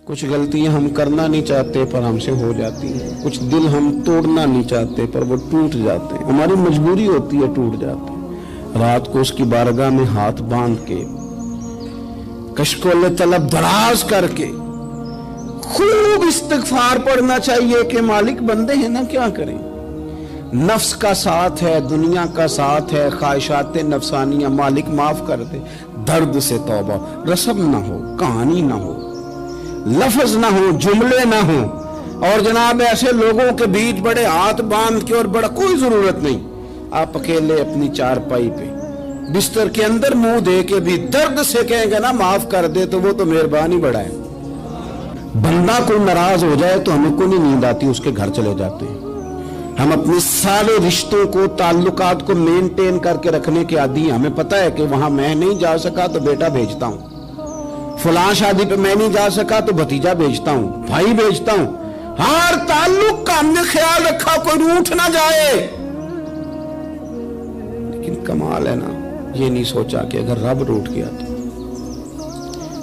कुछ गलतियां हम करना नहीं चाहते पर हमसे हो जाती हैं, कुछ दिल हम तोड़ना नहीं चाहते पर वो टूट जाते हैं, हमारी मजबूरी होती है, टूट जाते हैं। रात को उसकी बारगाह में हाथ बांध के कश्कोल तलब दराज करके खूब इस्तिग़फ़ार पढ़ना चाहिए कि मालिक बंदे हैं ना, क्या करें। नफ्स का साथ है, दुनिया का साथ है, ख्वाहिशात नफसानियां, मालिक माफ कर दे। दर्द से तौबा, रस्म ना हो, कहानी ना हो, लफ्ज ना हो, जुमले ना हो, और जनाब ऐसे लोगों के बीच बड़े हाथ बांध के और बड़ा कोई जरूरत नहीं। आप अकेले अपनी चारपाई पे बिस्तर के अंदर मुंह दे के भी दर्द से कहेंगे ना माफ कर दे, तो वो तो मेहरबानी बड़ा है। बंदा कोई नाराज हो जाए तो हमें को नहीं नींद आती, उसके घर चले जाते हैं। हम अपने सारे रिश्तों को, ताल्लुकात को मेंटेन करके रखने के आदी हैं। हमें पता है कि वहां मैं नहीं जा सका तो बेटा भेजता हूं, फलां शादी पे मैं नहीं जा सका तो भतीजा भेजता हूं, भाई भेजता हूं। हर ताल्लुक का हमने ख्याल रखा, कोई रूठ ना जाए। लेकिन कमाल है ना, ये नहीं सोचा कि अगर रब रूठ गया तो,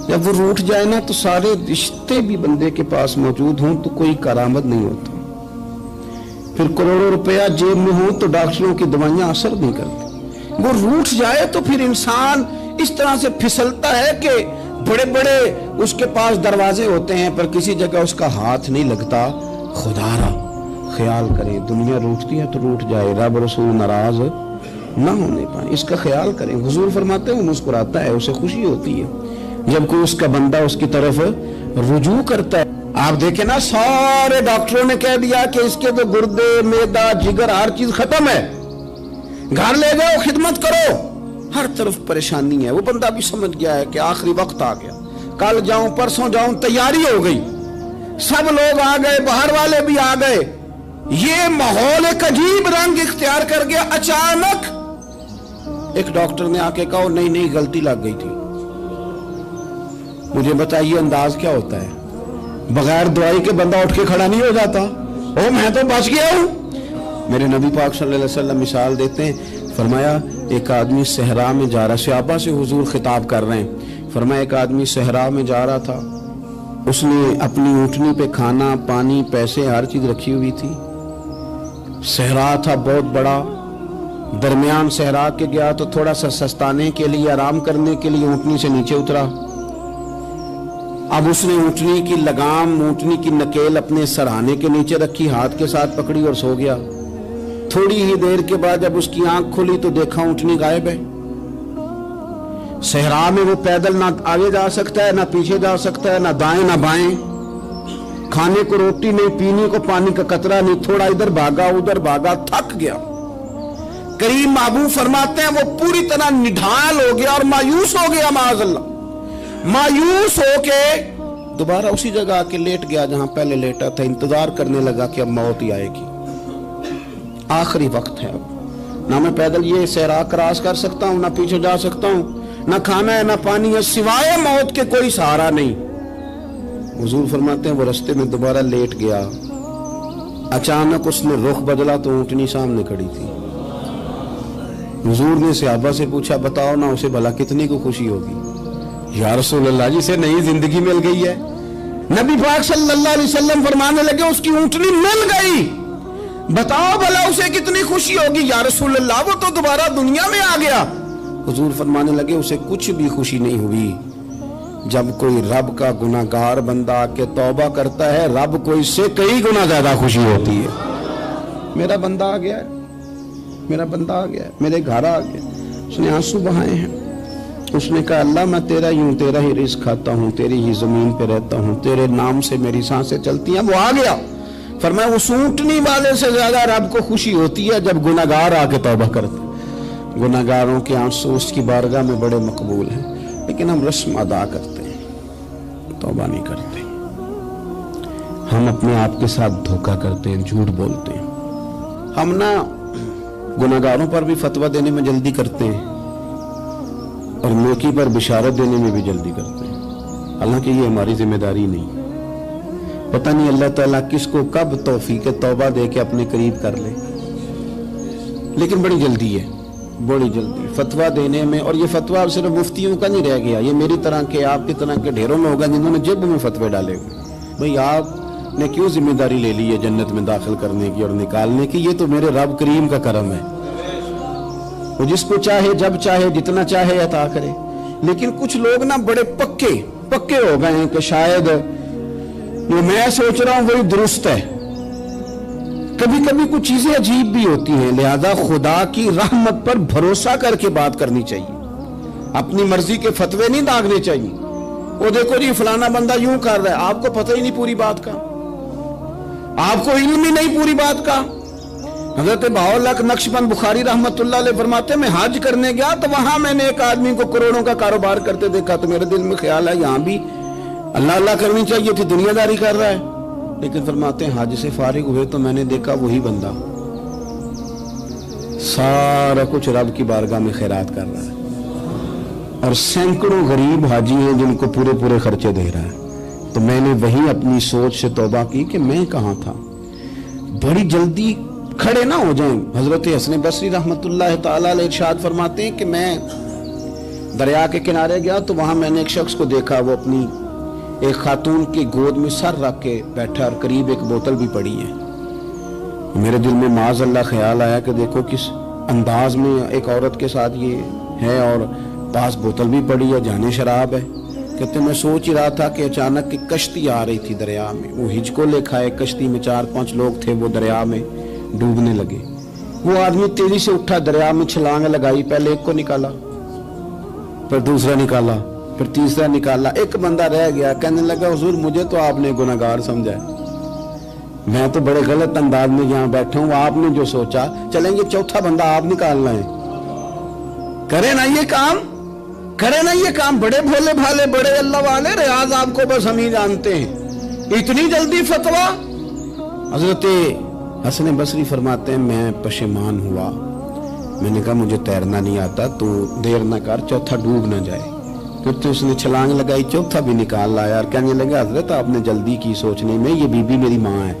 जब वो रूठ जाए ना तो सारे रिश्ते भी बंदे के पास मौजूद हों तो कोई करामत नहीं होता। फिर करोड़ों रुपया जेब में हो तो डॉक्टरों की दवाइयां असर नहीं करती। वो रूठ जाए तो फिर इंसान इस तरह से फिसलता है कि बड़े बड़े उसके पास दरवाजे होते हैं पर किसी जगह उसका हाथ नहीं लगता। खुदारा ख्याल करें, दुनिया रूठती है तो रूठ जाए, रब रसूल नाराज ना होने पाए, इसका ख्याल करें। हुजूर फरमाते हैं, मुस्कुराता है, उसे खुशी होती है जब कोई उसका बंदा उसकी तरफ रुजू करता है। आप देखें ना, सारे डॉक्टरों ने कह दिया कि इसके तो गुर्दे, मैदा, जिगर, हर चीज खत्म है, घर ले जाओ, खिदमत करो। हर तरफ परेशानी है। वो बंदा भी समझ गया है कि आखिरी वक्त आ गया, कल जाऊं परसों जाऊं, तैयारी हो गई, सब लोग आ गए, बाहर वाले भी आ गए। ये माहौल एक अजीब रंग इख्तियार कर गया। अचानक एक डॉक्टर ने आके कहा, नहीं नहीं गलती लग गई थी। मुझे बताइए अंदाज क्या होता है? बगैर दवाई के बंदा उठ के खड़ा नहीं हो जाता। ओ मैं तो बच गया हूं। मेरे नबी पाक सल्लल्लाहु अलैहि वसल्लम मिसाल देते हैं, फरमाया एक आदमी सहरा में जा रहा, सहाबा से हुजूर खिताब कर रहे हैं। फरमाया एक आदमी सहरा में जा रहा था, उसने अपनी ऊँटनी पे खाना, पानी, पैसे, हर चीज रखी हुई थी। सहरा था बहुत बड़ा, दरमियान सहरा के गया तो थोड़ा सा सस्ताने के लिए, आराम करने के लिए ऊँटनी से नीचे उतरा। अब उसने ऊँटनी की लगाम, ऊँटनी की नकेल अपने सराहने के नीचे रखी, हाथ के साथ पकड़ी और सो गया। थोड़ी ही देर के बाद जब उसकी आंख खुली तो देखा ऊँटनी गायब है। सहरा में वो पैदल ना आगे जा सकता है, ना पीछे जा सकता है, ना दाएं ना बाएं। खाने को रोटी नहीं, पीने को पानी का कतरा नहीं, थोड़ा इधर भागा उधर भागा, थक गया। करीम महबूब फरमाते हैं वो पूरी तरह निढाल हो गया और मायूस हो गया। माअज़ल्लाह, मायूस होके दोबारा उसी जगह आके लेट गया जहां पहले लेटा था। इंतजार करने लगा कि अब मौत ही आएगी, आखिरी वक्त है। अब ना मैं पैदल ये सहरा क्रॉस कर सकता हूं, ना पीछे जा सकता हूं, ना खाना है ना पानी है, सिवाय मौत के कोई सहारा नहीं। हुजूर फरमाते हैं वो रास्ते में दोबारा लेट गया। अचानक उसने रुख बदला तो ऊँटनी सामने खड़ी थी। हुजूर ने सहाबा से पूछा, बताओ ना उसे भला कितनी को खुशी होगी? या रसूल अल्लाह जी, से नई जिंदगी मिल गई है। नबी पाक सल्लल्लाहु अलैहि वसल्लम फरमाने लगे, उसकी ऊँटनी मिल गई, बताओ भला उसे कितनी खुशी होगी? या रसूल अल्लाह, वो तो दोबारा दुनिया में आ गया। हुजूर फरमाने लगे, उसे कुछ भी खुशी नहीं हुई। जब कोई रब का गुनाहगार बंदा आके तौबा करता है, रब को इससे कई गुना ज्यादा खुशी होती है। मेरा बंदा आ गया है, मेरा बंदा आ गया, मेरे घर आ गया। उसने आंसू बहाए हैं, उसने कहा अल्लाह मैं तेरा यूं, तेरा ही रिज़्क़ खाता हूँ, तेरी ही जमीन पे रहता हूँ, तेरे नाम से मेरी सांसें चलती हैं। वो आ गया। फरमाया उस ऊँटनी वाले से ज्यादा रब को खुशी होती है जब गुनाहगार आके तौबा करते। गुनाहगारों के आंसू उसकी बारगाह में बड़े मकबूल हैं, लेकिन हम रस्म अदा करते हैं, तौबा नहीं करते। हम अपने आप के साथ धोखा करते हैं, झूठ बोलते हैं। हम ना गुनाहगारों पर भी फतवा देने में जल्दी करते हैं और नेकी पर बिशारत देने में भी जल्दी करते हैं, हालांकि ये हमारी जिम्मेदारी नहीं। पता नहीं अल्लाह ताला किसको कब तौफीक तौबा दे के अपने करीब कर ले, लेकिन बड़ी जल्दी है। बड़ी जल्दी फतवा देने में। और ये फतवा अब सिर्फ मुफ्तियों का नहीं रह गया, ये मेरी तरह के आपकी तरह के ढेरों में होगा जिन्होंने जेब में फतवे डाले हुए। भाई आपने क्यों जिम्मेदारी ले ली है जन्नत में दाखिल करने की और निकालने की? ये तो मेरे रब करीम का करम है, वो जिसको चाहे जब चाहे जितना चाहे अता करे। लेकिन कुछ लोग ना बड़े पक्के हो गए हैं कि शायद जो मैं सोच रहा हूं वही दुरुस्त है। कभी कभी कुछ चीजें अजीब भी होती हैं, लिहाजा खुदा की रहमत पर भरोसा करके बात करनी चाहिए, अपनी मर्जी के फतवे नहीं दागने चाहिए। वो देखो जी फलाना बंदा यूं कर रहा है, आपको पता ही नहीं पूरी बात का, आपको इल्म ही नहीं पूरी बात का। हजरत बाउल्लाह नक्शबंद बुखारी रहमतुल्लाह अलैह फरमाते मैं हज करने गया तो वहां मैंने एक आदमी को करोड़ों का कारोबार करते देखा, तो मेरे दिल में ख्याल है यहां भी अल्लाह अल्लाह करनी चाहिए थी, दुनियादारी कर रहा है। लेकिन फरमाते हैं हज से फारिग हुए तो मैंने देखा वही बंदा सारा कुछ रब की बारगाह में खैरात कर रहा है, और सैकड़ों गरीब हाजी हैं जिनको पूरे पूरे खर्चे दे रहा है। तो मैंने वही अपनी सोच से तौबा की कि मैं कहां था। बड़ी जल्दी खड़े ना हो जाएं। हजरत हसन बसरी रहमतुल्लाह ताला अलैह इरशाद फरमाते हैं कि मैं दरिया के किनारे गया तो वहां मैंने एक शख्स को देखा, वो अपनी एक खातून की गोद में सर रख के बैठा और करीब एक बोतल भी पड़ी है। मेरे दिल में माज़ अल्लाह ख्याल आया कि देखो किस अंदाज में एक औरत के साथ ये है और पास बोतल भी पड़ी है, जाने शराब है। कहते मैं सोच ही रहा था कि अचानक की कश्ती आ रही थी दरिया में, वो हिचको लेखा है, कश्ती में 4-5 लोग थे, वो दरिया में डूबने लगे। वो आदमी तेजी से उठा, दरिया में छलांग लगाई, पहले एक को निकाला, फिर दूसरा निकाला, फिर तीसरा निकाला, एक बंदा रह गया। कहने लगा हुजूर मुझे तो आपने गुनहगार समझा है, मैं तो बड़े गलत अंदाज में यहाँ बैठा हूँ, आपने जो सोचा चलेंगे चौथा बंदा आप निकालना है, करे ना ये काम, करे ना ये काम। बड़े भोले भाले बड़े अल्लाह वाले, रियाज आपको बस हम ही जानते हैं, इतनी जल्दी फतवा। हजरत हसन बसरी फरमाते हैं मैं पशेमान हुआ, मैंने कहा मुझे तैरना नहीं आता, तो देर न कर चौथा डूब ना जाए। फिर तो उसने छलांग लगाई, चौथा भी निकाल लाया और कहने लगा हजरत आपने जल्दी की सोचने में, ये बीबी मेरी माँ है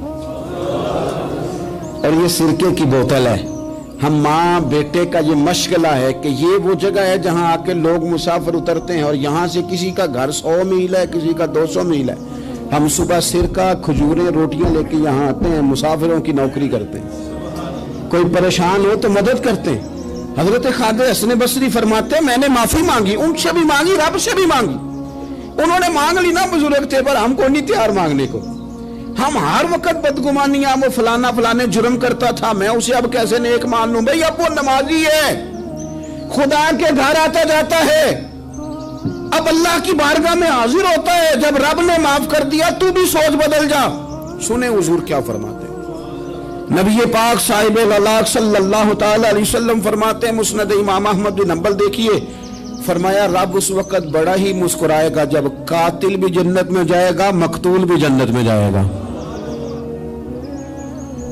और ये सिरके की बोतल है। हम माँ बेटे का ये मशगला है कि ये वो जगह है जहां आके लोग मुसाफिर उतरते हैं और यहां से किसी का घर 100 मील है, किसी का 200 मील है। हम सुबह सिरका खजूरें रोटियां लेके यहाँ आते हैं, मुसाफिरों की नौकरी करते हैं, कोई परेशान हो तो मदद करते हैं। हजरत ख्वाजा हसन बसरी फरमाते हैं मैंने माफी मांगी, उनसे भी मांगी, रब से भी मांगी। उन्होंने मांग ली ना, बुजुर्ग थे, पर हमको नहीं तैयार मांगने को। हम हर वक्त बदगुमानियां, वो फलाना फलाने जुर्म करता था, मैं उसे अब कैसे नेक मान लूं। भाई अब वो नमाजी है, खुदा के घर आता जाता है, अब अल्लाह की बारगाह में हाजिर होता है। जब रब ने माफ कर दिया तू भी सोच बदल जा। सुने हुजूर क्या फरमाते हैं, नबी पाक साहिब अल्लाह सल्लल्लाहु तआला अलैहि वसल्लम फरमाते हैं, मुस्नद इमाम अहमद बिन हंबल देखिए, फरमाया रब उस वक्त बड़ा ही मुस्कुराएगा जब कातिल भी जन्नत में जाएगा, मकतूल भी जन्नत में जाएगा।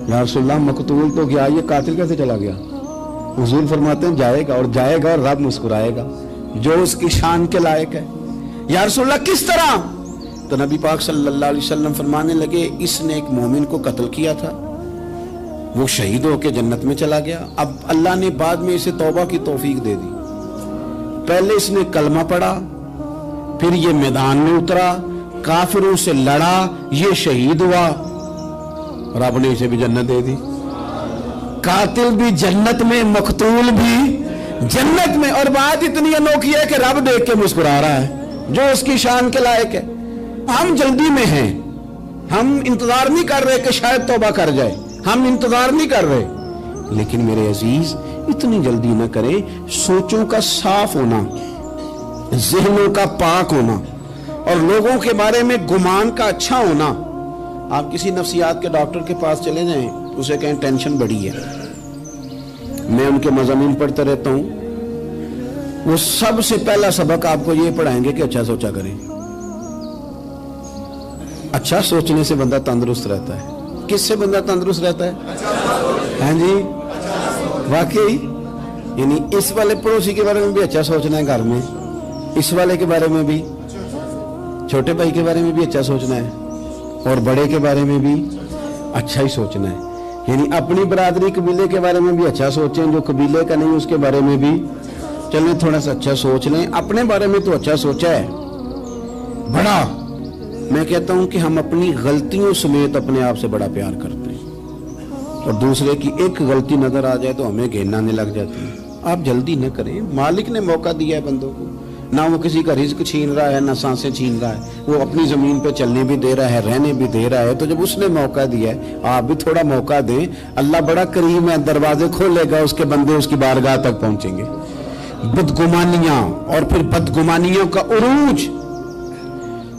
या रसूलल्लाह मकतूल तो गया, ये कातिल कैसे चला गया? हुजूर फरमाते हैं जाएगा, और जाएगा और रब मुस्कुराएगा जो उसकी शान के लायक है। या रसूलल्लाह किस तरह? तो नबी पाक सल्लल्लाहु अलैहि वसल्लम फरमाने लगे इसने एक मोमिन को कत्ल किया था, वो शहीद होकर जन्नत में चला गया। अब अल्लाह ने बाद में इसे तौबा की तौफीक दे दी। पहले इसने कलमा पढ़ा, फिर ये मैदान में उतरा, काफिरों से लड़ा, ये शहीद हुआ, रब ने इसे भी जन्नत दे दी। कातिल भी जन्नत में, मकतूल भी जन्नत में। और बात इतनी अनोखी है कि रब देख के मुस्कुरा रहा है जो उसकी शान के लायक है। हम जल्दी में हैं, हम इंतजार नहीं कर रहे कि शायद तौबा कर जाए, हम इंतजार नहीं कर रहे। लेकिन मेरे अजीज इतनी जल्दी ना करें, सोचों का साफ होना, ज़हनों का पाक होना और लोगों के बारे में गुमान का अच्छा होना। आप किसी नफ्सियात के डॉक्टर के पास चले जाएं, उसे कहें टेंशन बढ़ी है, मैं उनके मज़ामीन पढ़ता रहता हूं, वो सबसे पहला सबक आपको ये पढ़ाएंगे कि अच्छा सोचा करें। अच्छा सोचने से बंदा तंदुरुस्त रहता है। किससे बंदा तंदुरुस्त रहता है? हाँ जी, वाकई। यानी इस वाले पड़ोसी के बारे में भी अच्छा सोचना है घर में, इस वाले के बारे में भी, छोटे भाई के बारे में भी अच्छा सोचना है और बड़े के बारे में भी अच्छा ही सोचना है। یعنی اپنی برادری قبیلے کے بارے میں بھی اچھا سوچیں, جو قبیلے کا نہیں اس کے بارے میں بھی چلیں تھوڑا سا اچھا سوچ لیں. اپنے بارے میں تو اچھا سوچا ہے بڑا. میں کہتا ہوں کہ ہم اپنی غلطیوں سمیت اپنے آپ سے بڑا پیار کرتے ہیں, اور دوسرے کی ایک غلطی نظر آ جائے تو ہمیں گھینانے لگ جاتی ہے. آپ جلدی نہ کریں, مالک نے موقع دیا ہے بندوں کو, نہ وہ کسی کا رزق چھین رہا ہے نہ سانسیں چھین رہا ہے, وہ اپنی زمین پہ چلنے بھی دے رہا ہے, رہنے بھی دے رہا ہے. تو جب اس نے موقع دیا ہے آپ بھی تھوڑا موقع دیں. اللہ بڑا کریم ہے, دروازے کھولے گا, اس کے بندے اس کی بارگاہ تک پہنچیں گے. بدگمانیاں اور پھر بدگمانیوں کا عروج,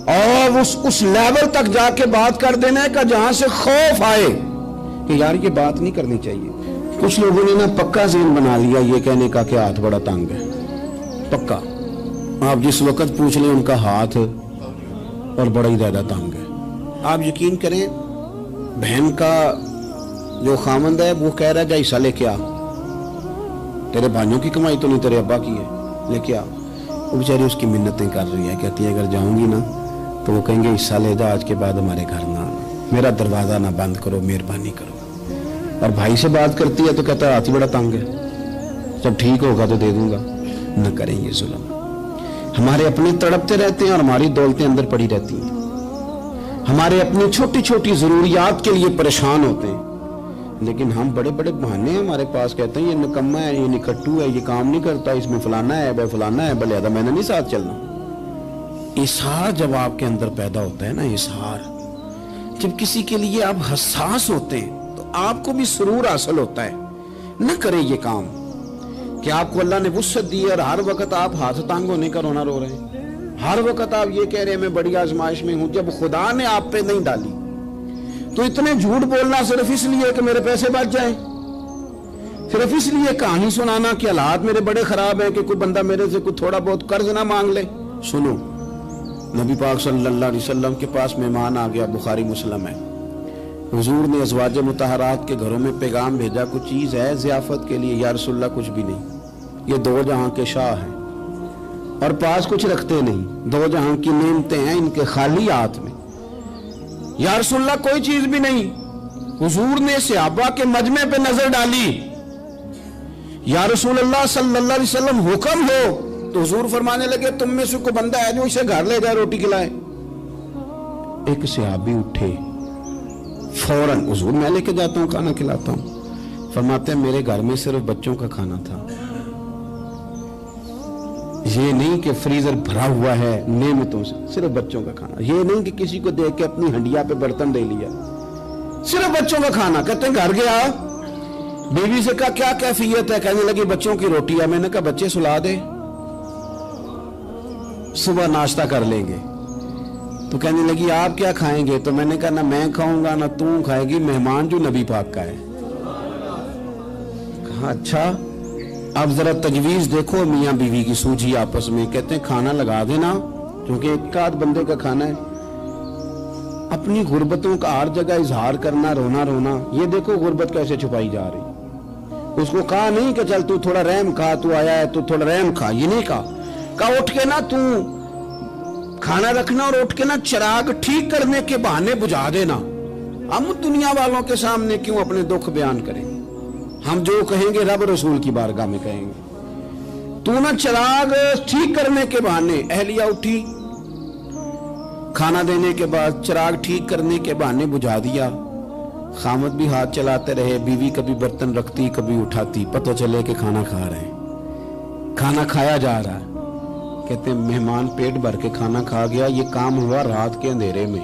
اور اس لیول تک جا کے بات کر دینا ہے کہ جہاں سے خوف آئے کہ یار یہ بات نہیں کرنی چاہیے. کچھ لوگوں نے نا پکا ذہن بنا لیا یہ کہنے کا کہ ہاتھ بڑا تنگ ہے. پکا آپ جس وقت پوچھ لیں ان کا ہاتھ اور بڑا ہی زیادہ تنگ ہے. آپ یقین کریں, بہن کا جو خامند ہے وہ کہہ رہا ہے جا حصہ لے کے آ, تیرے بھائیوں کی کمائی تو نہیں تیرے ابا کی ہے, لے کے آ. وہ بیچاری اس کی منتیں کر رہی ہے, کہتی ہے اگر جاؤں گی نا تو وہ کہیں گے حصہ لے جا, آج کے بعد ہمارے گھر نہ آنا, میرا دروازہ نہ بند کرو, مہربانی کرو. اور بھائی سے بات کرتی ہے تو کہتا ہے ہاتھ ہی بڑا تنگ ہے, جب ٹھیک ہوگا تو دے دوں گا. نہ کریں یہ ظلم. ہمارے اپنے تڑپتے رہتے ہیں اور ہماری دولتیں اندر پڑی رہتی ہیں. ہمارے اپنی چھوٹی چھوٹی ضروریات کے لیے پریشان ہوتے ہیں, لیکن ہم بڑے بڑے بہانے ہیں ہمارے پاس. کہتے ہیں یہ نکما ہے, یہ نکٹو ہے, یہ کام نہیں کرتا, اس میں فلانا ہے, بے فلانا ہے, بلے میں نے نہیں ساتھ چلنا. اظہار جب آپ کے اندر پیدا ہوتا ہے نا, اظہار جب کسی کے لیے آپ حساس ہوتے ہیں تو آپ کو بھی سرور حاصل ہوتا ہے. نہ کریں یہ کام کہ آپ کو اللہ نے وسعت دی ہے اور ہر وقت آپ ہاتھ تانگ ہونے کا رونا رو رہے ہیں, ہر وقت آپ یہ کہہ رہے ہیں میں بڑی آزمائش میں ہوں, جب خدا نے آپ پہ نہیں ڈالی. تو اتنے جھوٹ بولنا صرف اس لیے کہ میرے پیسے بچ جائیں, صرف اس لیے کہانی سنانا کہ حالات میرے بڑے خراب ہیں کہ کوئی بندہ میرے سے کوئی تھوڑا بہت قرض نہ مانگ لے. سنو, نبی پاک صلی اللہ علیہ وسلم کے پاس مہمان آ گیا, بخاری مسلم ہے. حضور نے ازواج مطہرات کے گھروں میں پیغام بھیجا, کچھ چیز ہے ضیافت کے لیے. یا رسول اللہ کچھ بھی نہیں, یہ دو جہاں کے شاہ ہیں اور پاس کچھ رکھتے نہیں, دو جہاں کی نعمتیں ہیں ان کے خالی ہاتھ میں. یا رسول اللہ کوئی چیز بھی نہیں. حضور نے صحابہ کے مجمع پہ نظر ڈالی, یا رسول اللہ صلی اللہ علیہ وسلم حکم ہو. تو حضور فرمانے لگے تم میں سے کوئی بندہ ہے جو اسے گھر لے جائے روٹی کھلائے. ایک صحابی اٹھے فوراً, حضور میں لے کے جاتا ہوں کھانا کھلاتا ہوں. فرماتے ہیں میرے گھر میں صرف بچوں کا کھانا تھا, یہ نہیں کہ فریزر بھرا ہوا ہے نعمتوں سے, صرف بچوں کا کھانا. یہ نہیں کہ کسی کو دیکھ کے اپنی ہنڈیا پہ برتن دے لیا, صرف بچوں کا کھانا. کہتے ہیں گھر گیا, بیوی سے کہا کیا کیفیت ہے, کہنے لگی بچوں کی روٹی ہے. میں نے کہا بچے سلا دے, صبح ناشتہ کر لیں گے. تو کہنے لگی آپ کیا کھائیں گے؟ تو میں نے کہا نہ میں کھاؤں گا نہ تم کھائے گی, مہمان جو نبی پاک کا ہے. کہا اچھا, اب ذرا تجویز دیکھو میاں بیوی کی سوجھی آپس میں. کہتے ہیں کھانا لگا دینا, کیونکہ ایک آدھ بندے کا کھانا ہے. اپنی غربتوں کا ہر جگہ اظہار کرنا, رونا رونا. یہ دیکھو غربت کیسے چھپائی جا رہی. اس کو کہا نہیں کہ چل تو تھوڑا رحم کھا, تو آیا ہے تو تھوڑا رحم کھا, یہ نہیں کہا. کہا اٹھ کے نا تو کھانا رکھنا اور اٹھ کے نا چراغ ٹھیک کرنے کے بہانے بجھا دینا. ہم دنیا والوں کے سامنے کیوں اپنے دکھ بیان کریں؟ ہم جو کہیں گے رب رسول کی بارگاہ میں کہیں گے. تو نا چراغ ٹھیک کرنے کے بہانے. اہلیہ اٹھی, کھانا دینے کے بعد چراغ ٹھیک کرنے کے بہانے بجھا دیا. خامد بھی ہاتھ چلاتے رہے, بیوی کبھی برتن رکھتی کبھی اٹھاتی, پتہ چلے کہ کھانا کھا رہے ہیں, کھانا کھایا جا رہا ہے. کہتے ہیں مہمان پیٹ بھر کے کھانا کھا گیا. یہ کام ہوا رات کے اندھیرے میں,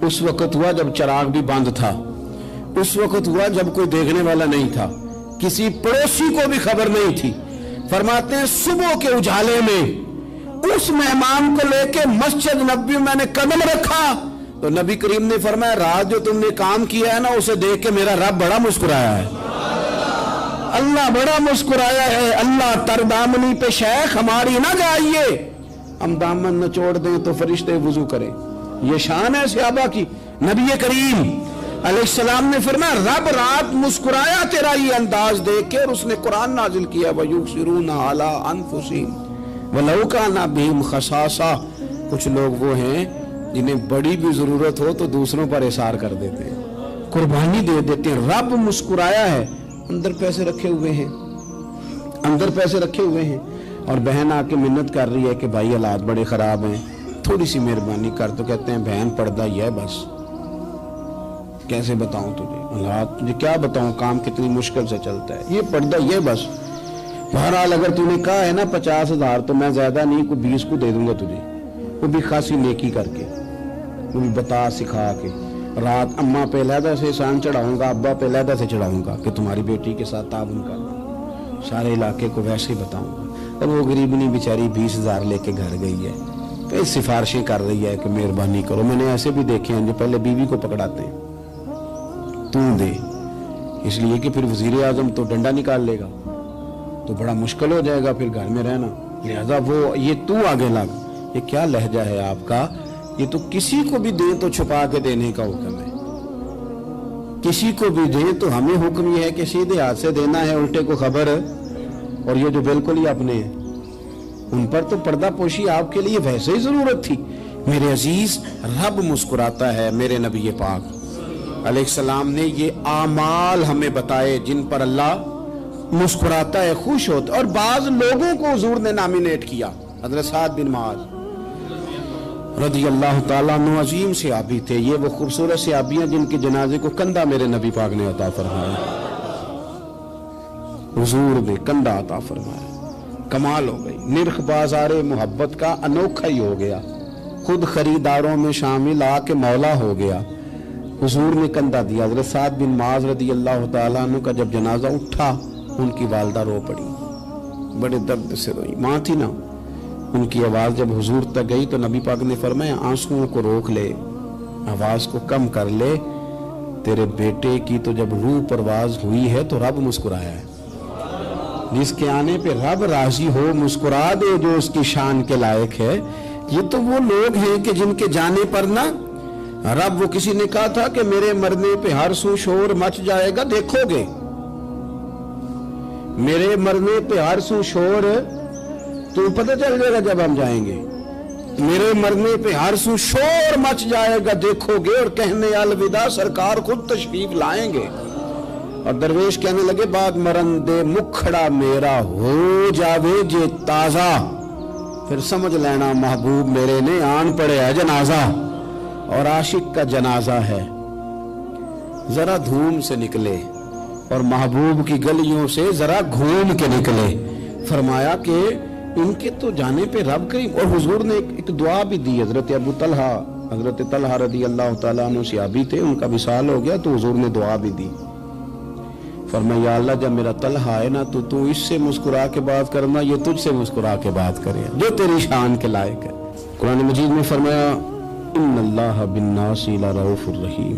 اس وقت ہوا جب چراغ بھی بند تھا, اس وقت ہوا جب کوئی دیکھنے والا نہیں تھا, کسی پڑوسی کو بھی خبر نہیں تھی. فرماتے ہیں صبح کے اجالے میں اس مہمان کو لے کے مسجد نبوی میں نے قدم رکھا تو نبی کریم نے فرمایا رات جو تم نے کام کیا ہے نا اسے دیکھ کے میرا رب بڑا مسکرایا ہے, اللہ بڑا مسکرایا ہے. اللہ تر دامنی پہ شیخ ہماری نہ جائیے, ہم دامن نچوڑ دیں تو فرشتے وضو کریں. یہ شان ہے صحابہ کی. نبی کریم علیہ السلام نے فرمایا رب رات مسکرایا تیرا یہ انداز دیکھ کے, اور اس نے قرآن نازل کیا وَيُؤْثِرُونَ عَلَىٰ أَنفُسِهِمْ وَلَوْ كَانَ بِهِمْ خَصَاصَةٌ. کچھ لوگ وہ ہیں جنہیں بڑی بھی ضرورت ہو تو دوسروں پر اثار کر دیتے ہیں. कुर्बानी दे देते हैं। रब मुस्कुराया है, अंदर पैसे रखे हुए हैं, अंदर पैसे रखे हुए हैं, और बहन आके मिन्नत कर रही है कि भाई हालात बड़े खराब हैं, थोड़ी सी मेहरबानी कर। तो कहते हैं बहन पर्दा ही है बस, कैसे बताऊं तुझे हालात, तुझे क्या बताऊं, काम कितनी मुश्किल से चलता है, ये पर्दा ये बस। बहरहाल अगर तूने कहा है ना 50,000 तो मैं ज्यादा नहीं, कोई 20 को दे दूंगा तुझे, वो भी खासी नेकी करके, वो भी बता सिखा के। रात अम्मा पे लहदा से शान चढ़ाऊंगा, अब्बा पे लहदा से चढ़ाऊंगा कि तुम्हारी बेटी के साथ ताबन करना, सारे इलाके को वैसे ही बताऊंगा। अब वो गरीबनी बेचारी 20,000 लेके घर गई है, कई सिफारिशें कर रही है कि मेहरबानी करो। मैंने ऐसे भी देखे हैं जो पहले बीवी को पकड़ाते हैं, तू दे, इसलिए कि फिर वजीर आजम तो डंडा निकाल लेगा, तो बड़ा मुश्किल हो जाएगा फिर घर में रहना, लिहाजा वो ये तू आगे लग। ये क्या लहजा है आपका, ये तो किसी को भी दे तो छुपा के देने का हुक्म है, किसी को भी दे तो हमें हुक्म ये है कि सीधे हाथ से देना है, उल्टे को खबर। और ये जो बिल्कुल ही अपने हैं उन पर तो पर्दा पोशी आपके लिए वैसे ही जरूरत थी। मेरे अजीज, रब मुस्कुराता है। मेरे नबी पाक अलैहिस्सलाम ने ये आमाल हमें बताए जिन पर अल्लाह मुस्कुराता है, खुश होता है। और बाज लोगों को हुजूर ने नॉमिनेट किया। हज़रत साद बिन मुआज़ रज़ी अल्लाह ताला अन्हु अजीम सहाबी थे। ये वो खूबसूरत सहाबियां जिनके जनाजे को कंधा मेरे नबी पाक ने अता फरमाया, हुजूर ने कंधा अता फरमाया। कमाल हो गई, निर्ख बाज़ारे मोहब्बत का अनोखा ही हो गया, खुद खरीदारों में शामिल आके मौला हो गया। हुजूर ने कंधा दिया। हज़रत साद बिन मुआज़ रज़ी अल्लाह ताला अन्हु का जब जनाजा उठा, उनकी वालदा रो पड़ी, बड़े दर्द से रोई। माँ थी ना, उनकी आवाज जब हुजूर तक गई तो नबी पाक ने फरमाया आंसुओं को रोक ले, आवाज को कम कर ले, तेरे बेटे की तो जब रूह परवाज हुई है तो रब मुस्कुराया है। जिसके आने पे रब राजी हो, मुस्कुरा दे जो उसकी शान के लायक है। ये तो वो लोग हैं कि जिनके जाने पर ना रब, वो किसी ने कहा था कि मेरे मरने पे हर सू शोर मच जाएगा, देखोगे मेरे मरने पे हर सू शोर, तो पता चल जाएगा जब हम जाएंगे, मेरे मरने पे हर सू शोर मच जाएगा, देखोगे। और कहने अलविदा, सरकार खुद तशरीफ लाएंगे। और दरवेश कहने लगे बाद मरन दे मुखड़ा मेरा हो जावे जे ताजा, फिर समझ लेना महबूब मेरे ने आन पड़े है जनाजा। और आशिक का जनाजा है, जरा धूम से निकले और महबूब की गलियों से जरा घूम के निकले। फरमाया कि इनके तो जाने पे रब करीम। और हुजूर ने एक दुआ भी दी। हजरत अबू तलहा, हजरत तलहा रदी अल्लाह ताला अन्हु सहाबी थे, उनका विसाल हो गया तो हुजूर ने दुआ भी दी। फरमाया या अल्लाह, जब मेरा तलहा है ना तो तू इससे मुस्कुरा के बात करना, ये तुझसे मुस्कुरा के बात करे जो तेरी शान के लायक है। कुरान मजीद में फरमाया इन्नल्लाह बिन्नासी लरऊफुर रहीम,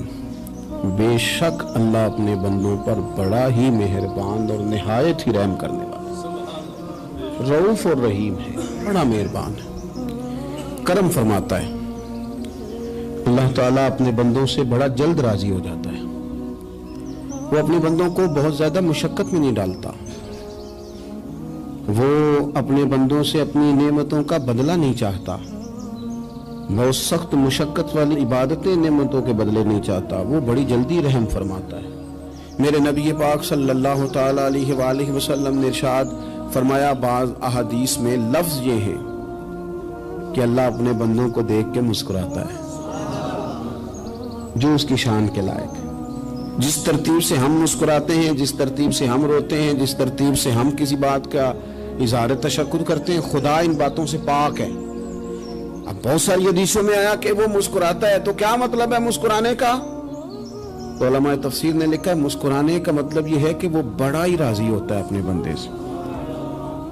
बेशक अल्लाह अपने बंदों पर बड़ा ही मेहरबान और निहायत ही रहम करने वाला, रऊफ और रहीम है, बड़ा मेहरबान है, करम फरमाता है। अल्लाह ताला अपने बंदों से बड़ा जल्द राजी हो जाता है। वो अपने बंदों को बहुत ज्यादा मुशक्कत में नहीं डालता, वो अपने बंदों से अपनी नेमतों का बदला नहीं चाहता, बहुत सख्त मुशक्कत वाली इबादतें नेमतों के बदले नहीं चाहता, वो बड़ी जल्दी रहम फरमाता है। मेरे नबी पाक सल्लल्लाहु ताला अलैहि वसल्लम ने इरशाद फरमाया, बाज अहादीस में लफ्ज ये है कि अल्लाह अपने बंदों को देख के मुस्कुराता है जो उसकी शान के लायक है। जिस तरतीब से हम मुस्कुराते हैं, जिस तरतीब से हम रोते हैं, जिस तरतीब से हम किसी बात का इज़हार तशक्कुर करते हैं, खुदा इन बातों से पाक है। अब बहुत सारी हदीसों में आया कि वो मुस्कुराता है, तो क्या मतलब है मुस्कुराने का? तो उलमा तफसीर ने लिखा है मुस्कुराने का मतलब ये है कि वो बड़ा ही राजी होता है अपने बंदे से,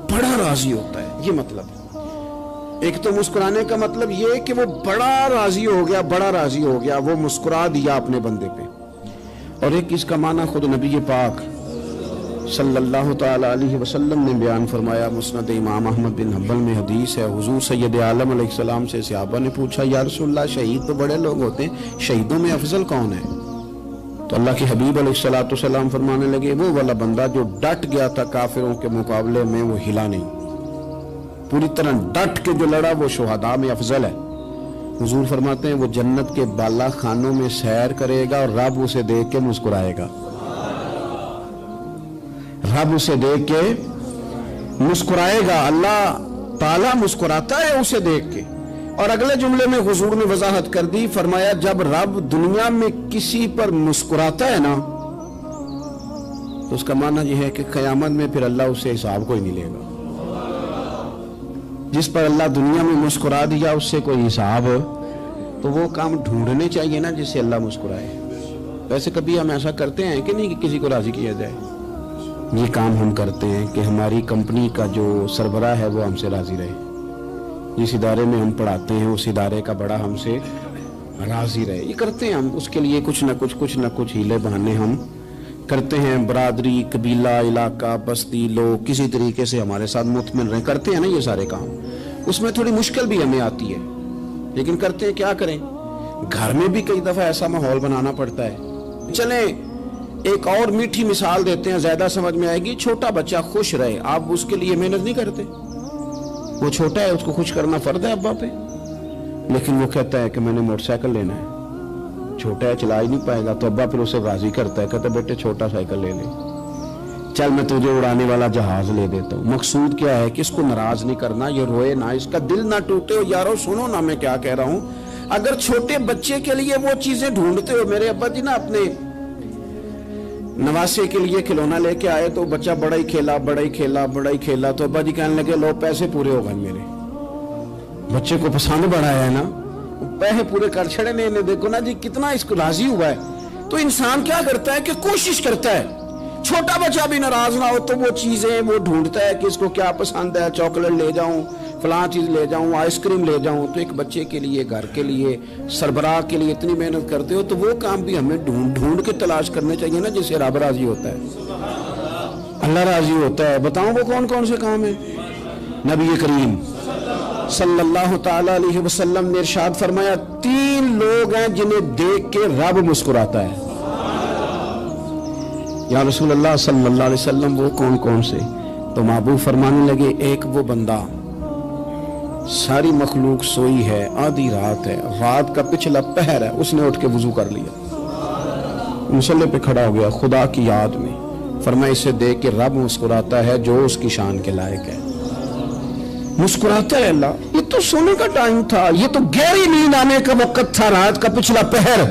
बड़ा राजी होता है, ये मतलब। एक तो मुस्कुराने का मतलब ये है कि वो बड़ा राजी हो गया, बड़ा राजी हो गया, वो मुस्कुरा दिया अपने बंदे पे। और एक इसका माना खुद नबी पाक सल्लल्लाहु ताला अलैहि वसल्लम ने बयान फरमाया। मुस्नद इमाम अहमद बिन हंबल में हदीस है, हुजूर सैयद आलम अलैहिस्सलाम से सहाबा ने पूछा, या रसूलल्लाह शहीद तो बड़े लोग होते हैं, शहीदों में अफजल कौन है? तो अल्लाह के हबीब अलैहिस्सलाम फरमाने लगे, वो वाला बंदा जो डट गया था काफिरों के मुकाबले में, वो हिला नहीं, पूरी तरह डट के जो लड़ा, वो शुहदा में अफजल है। حضور فرماتے ہیں وہ جنت کے بالا خانوں میں سیر کرے گا اور رب اسے دیکھ کے مسکرائے گا. رب اسے دیکھ کے مسکرائے گا. اللہ تعالیٰ مسکراتا ہے اسے دیکھ کے. اور اگلے جملے میں حضور نے وضاحت کر دی, فرمایا جب رب دنیا میں کسی پر مسکراتا ہے نا تو اس کا معنی یہ ہے کہ قیامت میں پھر اللہ اسے حساب کوئی نہیں لے گا. جس پر اللہ دنیا میں مسکرا دیا اس سے کوئی حساب, تو وہ کام ڈھونڈنے چاہیے نا جس سے اللہ مسکرائے. ویسے کبھی ہم ایسا کرتے ہیں کہ نہیں کہ کسی کو راضی کیا جائے؟ یہ کام ہم کرتے ہیں کہ ہماری کمپنی کا جو سربراہ ہے وہ ہم سے راضی رہے, جس ادارے میں ہم پڑھاتے ہیں اس ادارے کا بڑا ہم سے راضی رہے. یہ کرتے ہیں ہم, اس کے لیے کچھ نہ کچھ ہیلے بہانے ہم کرتے ہیں. برادری, قبیلہ, علاقہ, بستی, لوگ کسی طریقے سے ہمارے ساتھ مطمئن رہیں, کرتے ہیں نا یہ سارے کام. اس میں تھوڑی مشکل بھی ہمیں آتی ہے لیکن کرتے ہیں. کیا کریں, گھر میں بھی کئی دفعہ ایسا ماحول بنانا پڑتا ہے. چلیں ایک اور میٹھی مثال دیتے ہیں, زیادہ سمجھ میں آئے گی. چھوٹا بچہ خوش رہے, آپ اس کے لیے محنت نہیں کرتے. وہ چھوٹا ہے, اس کو خوش کرنا فرض ہے ابا پہ, لیکن وہ کہتا ہے کہ میں نے موٹر سائیکل لینا ہے. چھوٹا ہے, چلا ہی نہیں پائے گا, تو ابا پھر اسے راضی کرتا ہے, کہتا ہے بیٹے چھوٹا سائیکل لے لے, چل میں تجھے اڑانے والا جہاز لے دیتا ہوں. مقصود کیا ہے کہ اس کو ناراض نہیں کرنا, یہ روئے نہ, اس کا دل نہ ٹوٹے. ہو یارو سنو نا میں کیا کہہ رہا ہوں. اگر چھوٹے بچے کے لیے وہ چیزیں ڈھونڈتے ہو, میرے ابا جی نا اپنے نواسے کے لیے کھلونا لے کے آئے تو بچہ بڑا ہی کھیلا, تو ابا جی کہنے لگے لو پیسے پورے ہو گئے میرے. بچے کو پسند بڑا ہے نا, پیسے پورے کر چھڑے نے, دیکھو نا جی کتنا اس کو راضی ہوا ہے. تو انسان کیا کرتا ہے کہ کوشش کرتا ہے چھوٹا بچہ بھی ناراض نہ ہو, تو وہ چیزیں وہ ڈھونڈتا ہے کہ اس کو کیا پسند ہے, چاکلیٹ لے جاؤں, فلاں چیز لے جاؤں, آئس کریم لے جاؤں. تو ایک بچے کے لیے, گھر کے لیے, سربراہ کے لیے اتنی محنت کرتے ہو, تو وہ کام بھی ہمیں ڈھونڈ کے تلاش کرنے چاہیے نا جس سے رب راضی ہوتا ہے, اللہ راضی ہوتا ہے. بتاؤں وہ کون کون سے کام ہیں؟ نبی کریم صلی اللہ تعالی علیہ وسلم نے ارشاد فرمایا 3 لوگ ہیں جنہیں دیکھ کے رب مسکراتا ہے. یا رسول اللہ صلی اللہ علیہ وسلم وہ کون کون سے؟ تو محبوب فرمانے لگے, ایک وہ بندہ ساری مخلوق سوئی ہے, آدھی رات ہے, رات کا پچھلا پہر ہے, اس نے اٹھ کے وضو کر لیا, مصلی پہ کھڑا ہو گیا خدا کی یاد میں. فرمایا اسے دیکھ کے رب مسکراتا ہے جو اس کی شان کے لائق ہے. مسکراتا ہے اللہ. یہ تو سونے کا ٹائم تھا, یہ تو گہری نیند آنے کا وقت تھا, رات کا پچھلا پہر.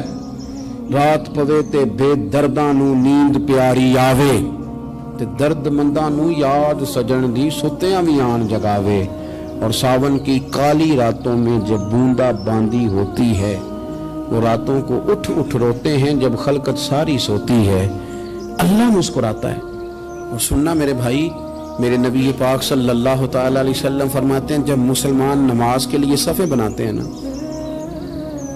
رات پوے تے بے درداں نو نیند پیاری آوے, تے درد منداں نو یاد سجن دی ستیاں وی آن جگاوے. اور ساون کی کالی راتوں میں جب بوندا باندی ہوتی ہے, وہ راتوں کو اٹھ روتے ہیں جب خلقت ساری سوتی ہے. اللہ مسکراتا ہے. اور سننا میرے بھائی, میرے نبی پاک صلی اللہ تعالی علیہ وسلم فرماتے ہیں جب مسلمان نماز کے لیے صفیں بناتے ہیں نا,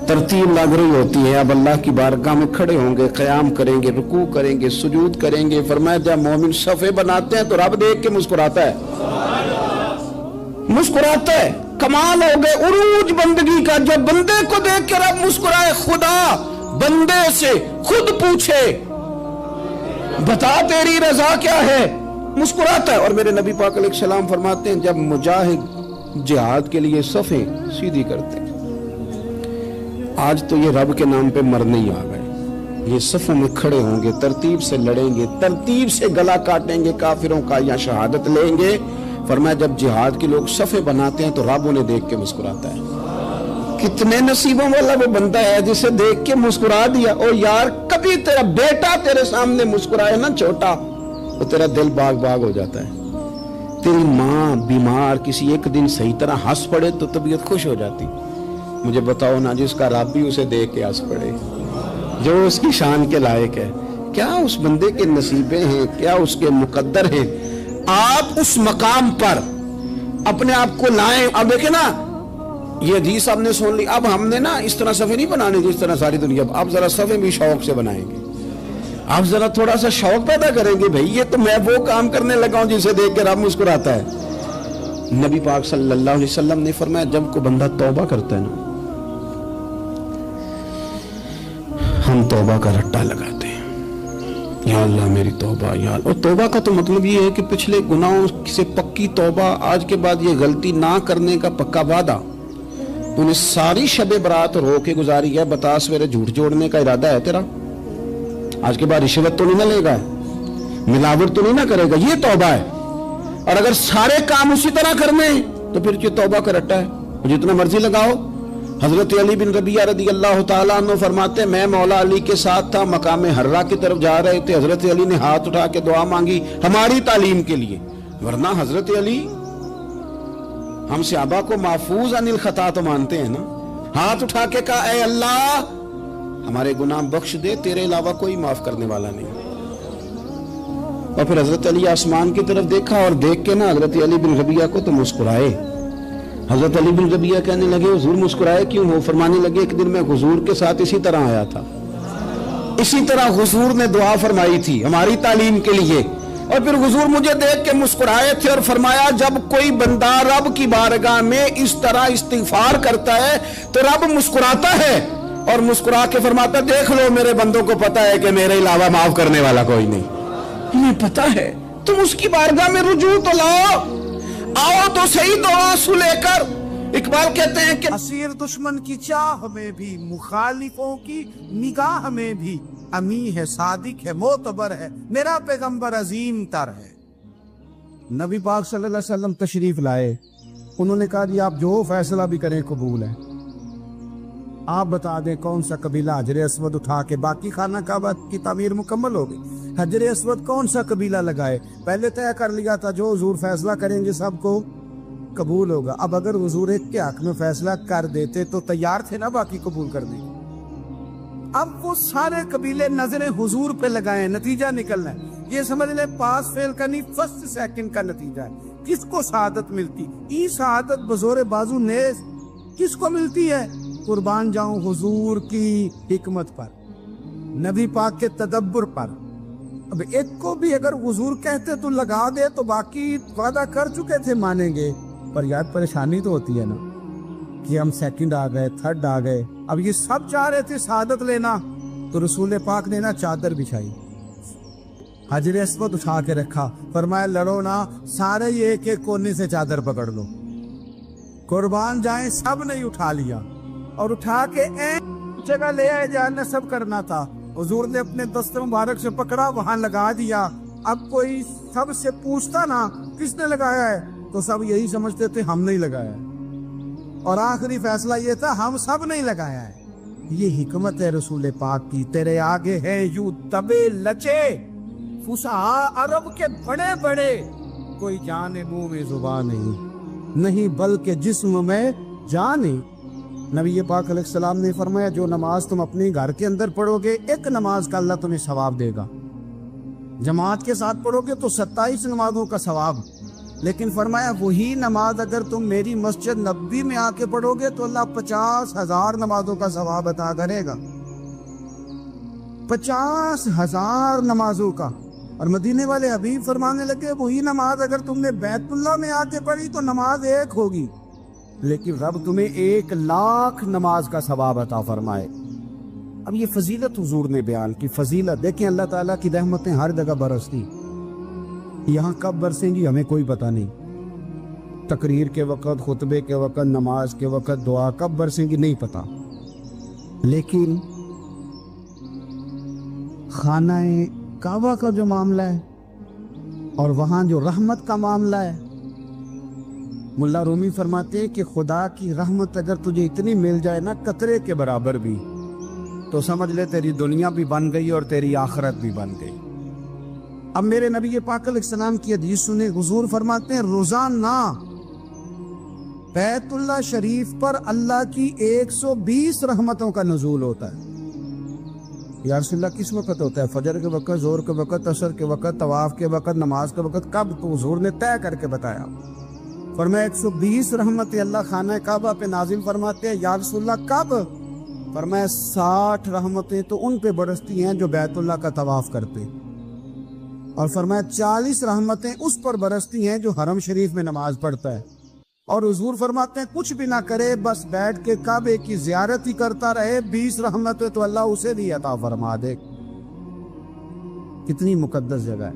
ترتیب لگ رہی ہوتی ہے, اب اللہ کی بارگاہ میں کھڑے ہوں گے, قیام کریں گے, رکوع کریں گے, سجود کریں گے. فرمایا جب مومن صفیں بناتے ہیں تو رب دیکھ کے مسکراتا ہے, مسکراتا ہے. کمال ہو گئے عروج بندگی کا, جب بندے کو دیکھ کے رب مسکرائے. خدا بندے سے خود پوچھے بتا تیری رضا کیا ہے, مسکراتا ہے. اور میرے نبی پاک علیہ السلام فرماتے ہیں جب مجاہد جہاد کے لیے صفیں سیدھی کرتے ہیں, آج تو یہ رب کے نام پہ مرنے ہی آ گئے, یہ صفوں میں کھڑے ہوں گے, ترتیب سے لڑیں گے, ترتیب سے گلا کاٹیں گے کافروں کا یا شہادت لیں گے. فرمایا جب جہاد کے لوگ صفیں بناتے ہیں تو رب انہیں دیکھ کے مسکراتا ہے. کتنے نصیبوں والا وہ بندہ ہے جسے دیکھ کے مسکرا دیا. اور یار کبھی تیرا بیٹا تیرے سامنے مسکرائے نا چھوٹا, تو تیرا دل باغ ہو جاتا ہے. تیری ماں بیمار کسی ایک دن صحیح طرح ہنس پڑے تو طبیعت خوش ہو جاتی. مجھے بتاؤ نا جس کا رب بھی اسے دیکھ کے ہنس پڑے, جو اس کی شان کے لائق ہے, کیا اس بندے کے نصیبیں ہیں, کیا اس کے مقدر ہیں. آپ اس مقام پر اپنے آپ کو لائیں. اب دیکھیں نا یہ حدیث آپ نے سن لی, اب ہم نے نا اس طرح صفیں نہیں بنانے جس طرح ساری دنیا. اب ذرا صفیں بھی شوق سے بنائیں گے, آپ ذرا تھوڑا سا شوق پیدا کریں گے. بھئی یہ تو میں وہ کام کرنے لگا ہوں جسے دیکھ کے رب مسکراتا ہے. نبی پاک صلی اللہ علیہ وسلم نے فرمایا جب کوئی بندہ توبہ کرتا ہے نا, ہم توبہ کا رٹا لگاتے ہیں, یا اللہ میری توبہ, یا اللہ. اور توبہ کا تو مطلب یہ ہے کہ پچھلے گناہوں سے پکی توبہ, آج کے بعد یہ غلطی نہ کرنے کا پکا وعدہ. तूने सारी शब बरात रो के गुजारी है, बता सवेरे झूठ जोड़ने का इरादा है तेरा? आज के बाद रिश्वत तो नहीं ना लेगा, मिलावट तो नहीं ना करेगा, ये तौबा है। और अगर सारे काम उसी तरह करने तो फिर ये तौबा का रट्टा है, जितना मर्जी लगाओ। हजरत अली बिन रबिया रदी अल्लाह ताला अन्हु फरमाते, मैं मौला अली के साथ था, मकाम हर्रा की तरफ जा रहे थे, हजरत अली ने हाथ उठा के दुआ मांगी हमारी तालीम के लिए, वरना हजरत अली हम सहाबा को महफूज अनिल खता तो मानते हैं ना। हाथ उठा के कहा, ऐ अल्लाह हमारे गुनाह बख्श दे, तेरे अलावा कोई माफ करने वाला नहीं। और फिर हजरत अली आसमान की तरफ देखा और देख के ना हजरत अली बिन रबिया को तो मुस्कुराए। हजरत अली बिन रबिया कहने लगे, हुजूर मुस्कुराए क्यों हो? फरमाने लगे, एक दिन मैं हुजूर के साथ इसी तरह आया था, इसी तरह हुजूर ने दुआ फरमाई थी हमारी तालीम के लिए, और फिर हुजूर मुझे देख के मुस्कुराए थे और फरमाया, जब कोई बंदा रब की बारगाह में इस तरह इस्तिगफार करता है तो रब मुस्कुराता है और मुस्कुरा के फरमाता, देख लो मेरे बंदों को पता है कि मेरे अलावा माफ करने वाला कोई नहीं, इन्हें पता है, तुम उसकी बारगाह में रुजू तो लाओ, आओ तो सही दो आंसू लेकर। इकबाल कहते हैं कि असीर दुश्मन की चाह में भी, मुखालिफों की निगाह में भी, अमी है, सादिक है, मोतबर है, मेरा पैगंबर अजीम तर है। नबी पाक सल्लल्लाहु अलैहि वसल्लम तशरीफ लाए, उन्होंने कहा जी आप जो फैसला भी करें कबूल है, आप बता दें कौन सा कबीला हजर अस्वद उठा के, बाकी खाना काबा की तामीर मुकम्मल हो गई, हजर अस्वद कौन सा कबीला लगाए, पहले तय कर लिया था जो हुजूर फैसला करेंगे सबको कबूल होगा। अब अगर हुजूर एक के हक में फैसला कर देते तो तैयार थे ना बाकी कबूल करने। अब वो सारे कबीले नजरें हुजूर पे लगाए, नतीजा निकलना है, ये समझ ले पास फेल का नहीं, फर्स्ट सेकंड का नतीजा है। किसको शहादत मिलती? ई शहादत बजोरे बाजू नेज किसको मिलती है? कुर्बान जाऊं हुजूर की हिकमत पर, नबी पाक के तदब्बर पर। अब एक को भी अगर हुजूर कहते तो लगा दे तो बाकी वादा कर चुके थे मानेंगे, पर यार परेशानी तो होती है ना कि हम सेकंड आ गए, थर्ड आ गए। अब ये सब चाह रहे थे शहादत लेना, तो रसूल पाक ने ना चादर बिछाई, हजर अस्वद उठा के रखा, फरमाया लड़ो ना, सारे ये एक एक कोने से चादर पकड़ लो, कुर्बान जाए। सब ने उठा लिया और उठा के जगह ले आए जहाँ नस्ब करना था। हुजूर ने अपने दस्ते मुबारक से पकड़ा, वहां लगा दिया। अब कोई सब से पूछता ना किसने लगाया है, तो सब यही समझते थे हम नहीं लगाया है, और आखिरी फैसला ये था हम सब नहीं लगाया है। ये हिकमत है रसूल पाक की। तेरे आगे है यूं तबे लचे फुसहा अरब के बड़े बड़े, कोई जाने मुंह में जुबान नहीं बल्कि जिस्म में जाने। नबी पाक अलैहिस्सलाम ने फरमाया, जो नमाज तुम अपने घर के अंदर पढ़ोगे, एक नमाज का अल्लाह तुम्हें सवाब देगा, जमात के साथ पढ़ोगे तो 27 नमाजों का सवाब। लेकिन फरमाया वही नमाज अगर तुम मेरी मस्जिद नबी में आके पढ़ोगे तो अल्लाह 50,000 नमाजों का सवाब अता करेगा, 50,000 नमाजों का। और मदीने वाले हबीब फरमाने लगे, वही नमाज अगर तुमने बैतुल्लाह में आके पढ़ी तो नमाज एक होगी, लेकिन रब तुम्हें 1,00,000 नमाज का सवाब अता फरमाए। अब ये फजीलत हुजूर ने बयान की, फजीलत देखें, अल्लाह ताला की रहमतें हर जगह बरसती, यहाँ कब बरसेंगी हमें कोई पता नहीं, तकरीर के वक़्त, खुतबे के वक़्त, नमाज के वक़्त, दुआ कब बरसेंगी नहीं पता। लेकिन खानाए काबा का जो मामला है और वहाँ जो रहमत का मामला है, मुल्ला रूमी फरमाते हैं कि खुदा की रहमत अगर तुझे इतनी मिल जाए ना कतरे के बराबर भी, तो समझ ले तेरी दुनिया भी बन गई और तेरी आखिरत भी बन गई। अब मेरे नबी पाक अलैहिस्सलाम की हदीस सुने, हुजूर फरमाते हैं रोजाना बैतुल्लाह शरीफ पर अल्लाह की 120 रहमतों का नुज़ूल होता है। या रसूलल्लाह किस वक़्त होता है? फजर के वक़्त, जोर के वक़्त, असर के वक़्त, तवाफ के वक़्त, नमाज के वक़्त, कब? तो हुजूर ने तय करके बताया। फरमाया 120 रहमतें अल्लाह खाना काबा पे नाजिल फरमाते हैं। या रसूलल्लाह कब? फरमाया 60 रहमतें तो उन पे बरसती हैं जो बैतुल्लाह का तवाफ करते, और फरमाया 40 रहमतें उस पर बरसती हैं जो हरम शरीफ में नमाज पढ़ता है। और हुजूर फरमाते हैं कुछ भी ना करे, बस बैठ के काबे की जियारत ही करता रहे, 20 रहमतें तो अल्लाह उसे भी अता फरमा दे। कितनी मुकद्दस जगह है,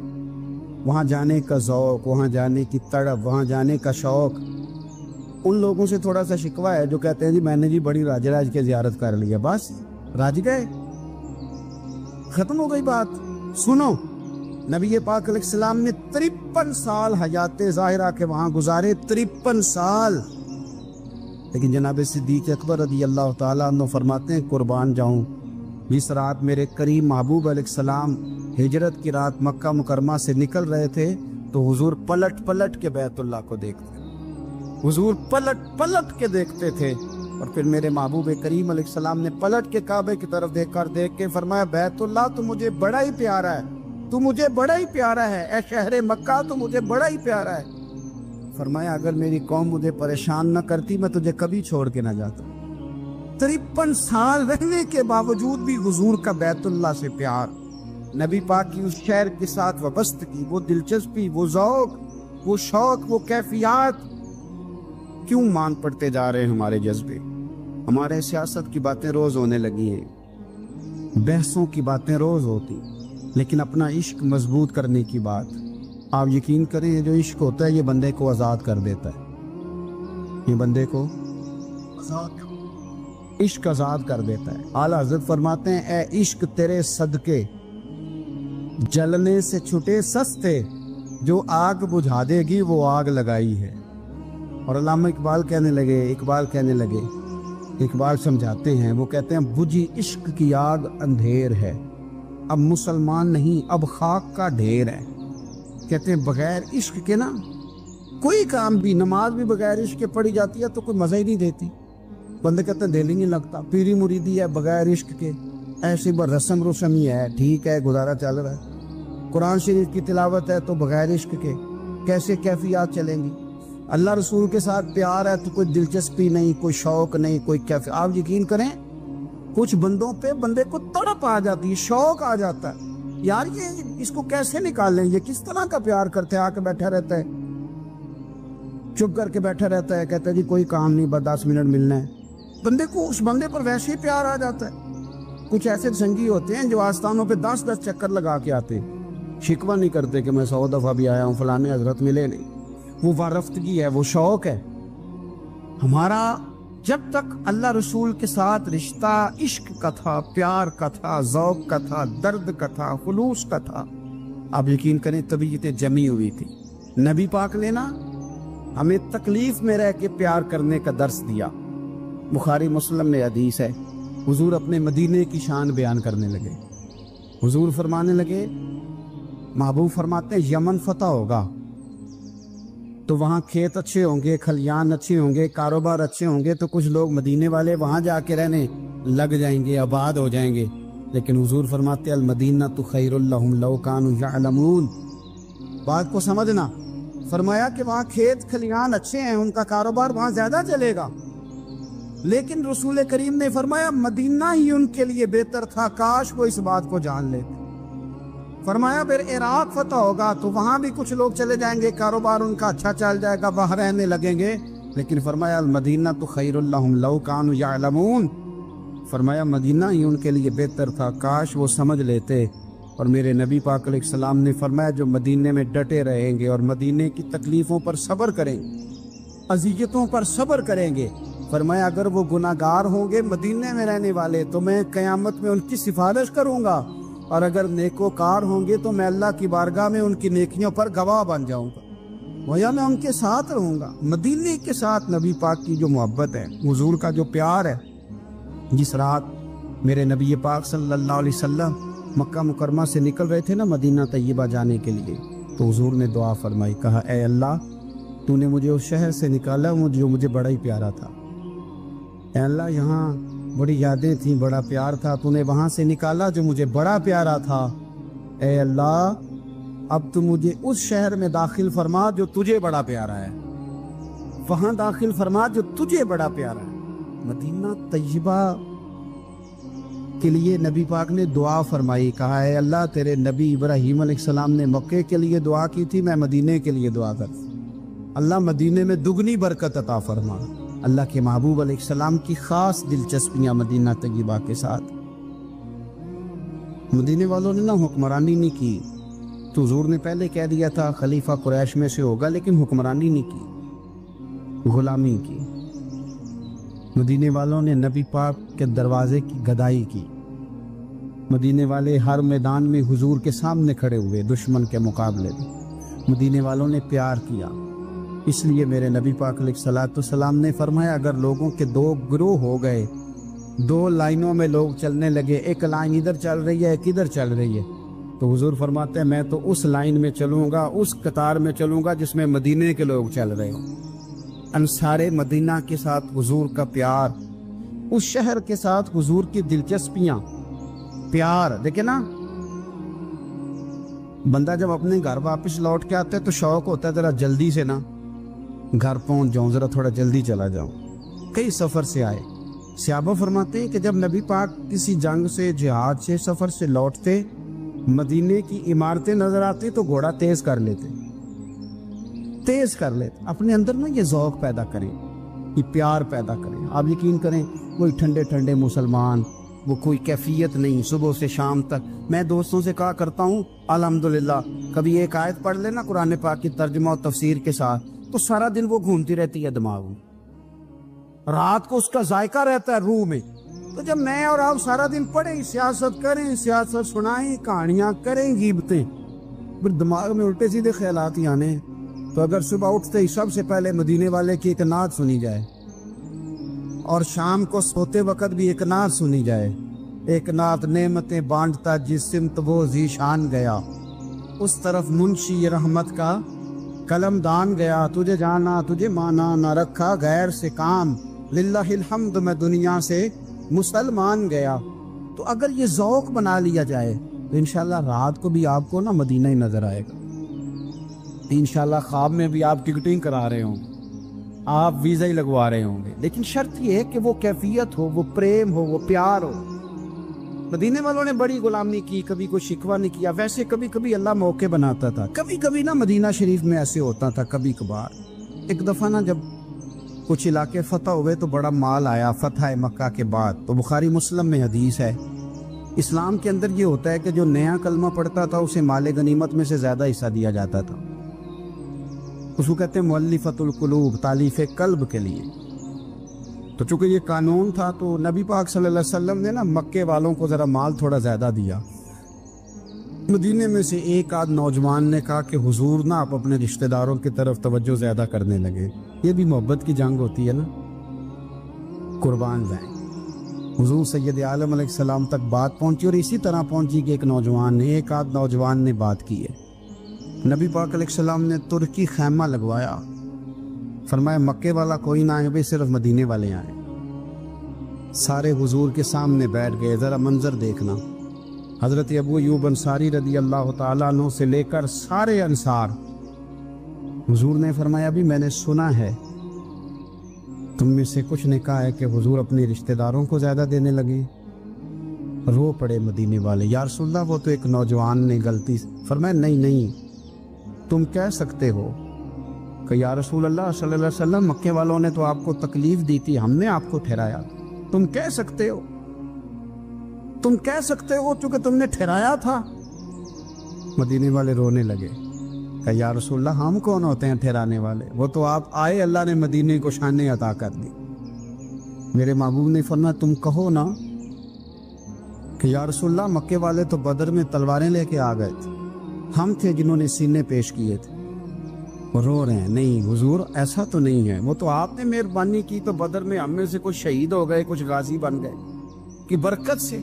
वहाँ जाने का ज़ौक़, वहाँ जाने की तड़प, वहाँ जाने का शौक़, उन लोगों से थोड़ा सा शिकवा है जो कहते हैं जी मैंने जी बड़ी राज की जियारत कर ली है, बस राज गए, खत्म हो गई बात। सुनो, नबी पाक अलैहिस्सलाम ने 53 साल हयात ज़ाहिरा के वहां गुजारे, 53 साल। लेकिन जनाब सिद्दीक अकबर रज़ी अल्लाह ताला अन्हु फरमाते हैं, कुर्बान जाऊं, जिस रात मेरे करीम महबूब अलैहिस्सलाम हिजरत की रात मक्का मुकरमा से निकल रहे थे तो हुजूर पलट पलट के बैतुल्लाह को देखते, हुजूर पलट पलट के देखते थे। और फिर मेरे महबूब करीम अलैहिस्सलाम ने पलट के काबे की तरफ देख के फरमाया, बैतुल्लाह तो मुझे बड़ा ही प्यारा है, तू मुझे बड़ा ही प्यारा है, ए शहर मक्का तो मुझे बड़ा ही प्यारा है। फरमाया अगर मेरी कौम मुझे परेशान न करती मैं तुझे कभी छोड़ के न जाता। 53 साल रहने के बावजूद भी हुजूर का बैतुल्लाह से प्यार, नबी पाक की उस शहर के साथ वाबस्तगी, वो दिलचस्पी, वो ज़ौक, वो शौक, वो कैफियत क्यों मान पड़ते जा रहे हैं हमारे जज्बे। हमारे सियासत की बातें रोज होने लगी हैं, बहसों की बातें रोज होती, लेकिन अपना इश्क मजबूत करने की बात, आप यकीन करें ये जो इश्क होता है ये बंदे को आज़ाद कर देता है, ये बंदे को इश्क आज़ाद कर देता है। आला हज़रत फरमाते हैं, ए इश्क तेरे सदके जलने से छुटे सस्ते, जो आग बुझा देगी वो आग लगाई है। और अल्लामा इकबाल कहने लगे, इकबाल समझाते हैं, वो कहते हैं बुझी इश्क की आग अंधेर है, अब मुसलमान नहीं अब खाक का ढेर है। कहते हैं बगैर इश्क के ना कोई काम भी, नमाज भी बगैर इश्क के पढ़ी जाती है तो कोई मज़ा ही नहीं देती, बंदे कहते हैं दिल ही नहीं लगता। पीरी मुरीदी है बगैर इश्क के, ऐसी बस रस्म ही है, ठीक है गुजारा चल रहा है। कुरान शरीफ की तिलावत है तो बगैर इश्क के कैसे कैफियत चलेंगी। अल्लाह रसूल के साथ प्यार है तो कोई दिलचस्पी नहीं, कोई शौक नहीं, कोई कैफियत। आप यकीन करें कुछ बंदों पे बंदे को तड़प आ जाती है, शौक आ जाता है, यार ये इसको कैसे निकाल लें, ये किस तरह का प्यार करते हैं। आके बैठा रहता है, चुप करके बैठा रहता है, कहता है जी कोई काम नहीं, बस 10 मिनट मिलना है। बंदे को उस बंदे पर वैसे ही प्यार आ जाता है। कुछ ऐसे संगी होते हैं जो आस्थानों पे 10-10 चक्कर लगा के आते, शिकवा नहीं करते कि मैं 100 दफा भी आया हूँ, फलाने हजरत मिले नहीं। वो वारफ्तगी है, वो शौक है हमारा। जब तक अल्लाह रसूल के साथ रिश्ता इश्क का था, प्यार का था, ज़ौक का था, दर्द का था, खुलूस का था, आप यकीन करें तबीयतें जमी हुई थी। नबी पाक ने ना हमें तकलीफ में रह के प्यार करने का दर्स दिया। बुखारी मुस्लिम में हदीस है, हुजूर अपने मदीने की शान बयान करने लगे। हुजूर फरमाने लगे, महबूब फरमाते हैं यमन फतह होगा तो वहाँ खेत अच्छे होंगे, खलियान अच्छे होंगे, कारोबार अच्छे होंगे, तो कुछ लोग मदीने वाले वहाँ जाके रहने लग जाएंगे, आबाद हो जाएंगे। लेकिन हुजूर फरमाते अल मदीना तो खैरुल लहुम लौ कानू यअलमून। बात को समझना, फरमाया कि वहाँ खेत खलियान अच्छे हैं, उनका कारोबार वहाँ ज्यादा चलेगा। लेकिन रसूल करीम ने फरमाया मदीना ही उनके लिए बेहतर था, काश वो इस बात को जान लेते। फरमाया फिर इराक फतह होगा तो वहां भी कुछ लोग चले जाएंगे, कारोबार उनका अच्छा चल जाएगा, वहां रहने लगेंगे। लेकिन फरमाया अल मदीना तो खैरुल लहुम लौ कानू यअलमून। फरमाया मदीना ही उनके लिए बेहतर था, काश वो समझ लेते। और मेरे नबी पाक अलैहिस्सलाम ने फरमाया जो मदीने में डटे रहेंगे और मदीने की तकलीफों पर सब्र करेंगे, अज़ियतों पर सब्र करेंगे, फरमाया अगर वो गुनाहगार होंगे मदीने में रहने वाले तो मैं क़यामत में उनकी सिफारिश करूंगा, और अगर नेकोकार होंगे तो मैं अल्लाह की बारगाह में उनकी नेकियों पर गवाह बन जाऊंगा, वया मैं उनके साथ रहूंगा। मदीने के साथ नबी पाक की जो मोहब्बत है, हुजूर का जो प्यार है, जिस रात मेरे नबी पाक सल्लल्लाहु अलैहि वसल्लम मक्का मुकरमा से निकल रहे थे ना मदीना तैयबा जाने के लिए, तो हुजूर ने दुआ फरमाई, कहा ए अल्लाह तूने मुझे उस शहर से निकाला जो मुझे बड़ा ही प्यारा था। ए अल्लाह यहाँ बड़ी यादें थी, बड़ा प्यार था, तूने वहां से निकाला जो मुझे बड़ा प्यारा था। ए अल्लाह अब तू मुझे उस शहर में दाखिल फरमा जो तुझे बड़ा प्यारा है, वहां दाखिल फरमा जो तुझे बड़ा प्यारा है। मदीना तैयबा के लिए नबी पाक ने दुआ फरमाई, कहा है अल्लाह तेरे नबी इब्राहीम अलैहिस्सलाम ने मक्के के लिए दुआ की थी, मैं मदीने के लिए दुआ कर, अल्लाह मदीने में दुगनी बरकत अता फरमा। अल्लाह के महबूब अलैहिस्सलाम की खास दिलचस्पियां मदीना तैयबा के साथ। मदीने वालों ने ना हुक्मरानी नहीं की, तो हुजूर ने पहले कह दिया था खलीफा कुरैश में से होगा, लेकिन हुक्मरानी नहीं की। غلامی کی، مدینے والوں نے نبی پاک کے دروازے کی گدائی کی، مدینے والے ہر میدان میں حضور کے سامنے کھڑے ہوئے دشمن کے مقابلے میں، مدینے والوں نے پیار کیا۔ اس لیے میرے نبی پاک علیہ الصلوۃ والسلام نے فرمایا اگر لوگوں کے دو گروہ ہو گئے، دو لائنوں میں لوگ چلنے لگے، ایک لائن ادھر چل رہی ہے ایک ادھر چل رہی ہے، تو حضور فرماتے ہیں میں تو اس لائن میں چلوں گا، اس قطار میں چلوں گا جس میں مدینے کے لوگ چل رہے ہوں۔ انصار مدینہ کے ساتھ حضور کا پیار، اس شہر کے ساتھ حضور کی دلچسپیاں، پیار دیکھیں نا، بندہ جب اپنے گھر واپس لوٹ کے آتا ہے تو شوق ہوتا ہے ذرا جلدی سے نا گھر پہنچ جاؤں، ذرا تھوڑا جلدی چلا جاؤں۔ کئی سفر سے آئے، صحابہ فرماتے ہیں کہ جب نبی پاک کسی جنگ سے، جہاد سے، سفر سے لوٹتے، مدینے کی عمارتیں نظر آتی تو گھوڑا تیز کر لیتے، اپنے اندر نا یہ ذوق پیدا کریں، یہ پیار پیدا کریں۔ آپ یقین کریں وہی ٹھنڈے ٹھنڈے مسلمان، وہ کوئی کیفیت نہیں، صبح سے شام تک۔ میں دوستوں سے کہا کرتا ہوں الحمدللہ کبھی ایک آیت پڑھ لینا قرآن پاک کی ترجمہ و تفسیر کے ساتھ تو سارا دن وہ گھومتی رہتی ہے دماغ میں، رات کو اس کا ذائقہ رہتا ہے روح میں۔ تو جب میں اور آپ سارا دن پڑھیں، سیاست کریں، سیاست سنائیں، کہانیاں کریں، غیبتیں، پھر دماغ میں الٹے سیدھے خیالات ہی آنے ہیں۔ تو اگر صبح اٹھتے ہی سب سے پہلے مدینے والے کی ایک نعت سنی جائے اور شام کو سوتے وقت بھی ایک نعت سنی جائے، ایک نعت نعمتیں بانٹتا جس سمت وہ ذیشان گیا، اس طرف منشی رحمت کا قلم دان گیا، تجھے جانا تجھے مانا نہ رکھا غیر سے کام، للہ الحمد میں دنیا سے مسلمان گیا۔ تو اگر یہ ذوق بنا لیا جائے تو انشاءاللہ رات کو بھی آپ کو نا مدینہ ہی نظر آئے گا، انشاءاللہ خواب میں بھی آپ ٹکٹنگ کرا رہے ہوں، آپ ویزا ہی لگوا رہے ہوں گے، لیکن شرط یہ ہے کہ وہ کیفیت ہو، وہ پریم ہو، وہ پیار ہو۔ مدینے والوں نے بڑی غلامی کی، کبھی کوئی شکوہ نہیں کیا، ویسے کبھی کبھی اللہ موقع بناتا تھا، کبھی کبھی نا مدینہ شریف میں ایسے ہوتا تھا کبھی کبھار۔ ایک دفعہ نا جب کچھ علاقے فتح ہوئے تو بڑا مال آیا فتح مکہ کے بعد، تو بخاری مسلم میں حدیث ہے، اسلام کے اندر یہ ہوتا ہے کہ جو نیا کلمہ پڑھتا تھا اسے مال غنیمت میں سے زیادہ حصہ دیا جاتا تھا، اس کو کہتے ہیں مؤلفۃ القلوب، تالیف قلب کے لیے۔ تو چونکہ یہ قانون تھا تو نبی پاک صلی اللہ علیہ وسلم نے نا مکے والوں کو ذرا مال تھوڑا زیادہ دیا۔ مدینے میں سے ایک آدھ نوجوان نے کہا کہ حضور نا آپ اپنے رشتہ داروں کی طرف توجہ زیادہ کرنے لگے، یہ بھی محبت کی جنگ ہوتی ہے نا، قربان جائیں۔ حضور سید عالم علیہ السلام تک بات پہنچی اور اسی طرح پہنچی کہ ایک آدھ نوجوان نے بات کی ہے۔ نبی پاک علیہ السلام نے ترکی خیمہ لگوایا، فرمایا مکے والا کوئی نہ آئے، صرف مدینے والے آئیں۔ سارے حضور کے سامنے بیٹھ گئے، ذرا منظر دیکھنا، حضرت ابو ایوب انصاری رضی اللہ تعالیٰ عنہ سے لے کر سارے انصار۔ حضور نے فرمایا بھی میں نے سنا ہے تم میں سے کچھ نے کہا ہے کہ حضور اپنے رشتہ داروں کو زیادہ دینے لگے۔ رو پڑے مدینے والے، یا رسول اللہ وہ تو ایک نوجوان نے غلطی۔ فرمایا نہیں تم کہہ سکتے ہو کہ یا رسول اللہ صلی اللہ علیہ وسلم مکے والوں نے تو آپ کو تکلیف دی تھی، ہم نے آپ کو ٹھہرایا، تم کہہ سکتے ہو چونکہ تم نے ٹھہرایا تھا۔ مدینے والے رونے لگے کہ یا رسول اللہ ہم کون ہوتے ہیں ٹھہرانے والے، وہ تو آپ آئے، اللہ نے مدینے کو شانیں عطا کر دی۔ میرے محبوب نے فرمایا تم کہو نا کہ یا رسول اللہ مکے والے تو بدر میں تلواریں لے کے آ گئے تھے، ہم تھے جنہوں نے سینے پیش کیے تھے۔ وہ رو رہے ہیں، نہیں حضور ایسا تو نہیں ہے، وہ تو آپ نے مہربانی کی تو بدر میں ہم میں سے کچھ شہید ہو گئے، کچھ غازی بن گئے کی برکت سے۔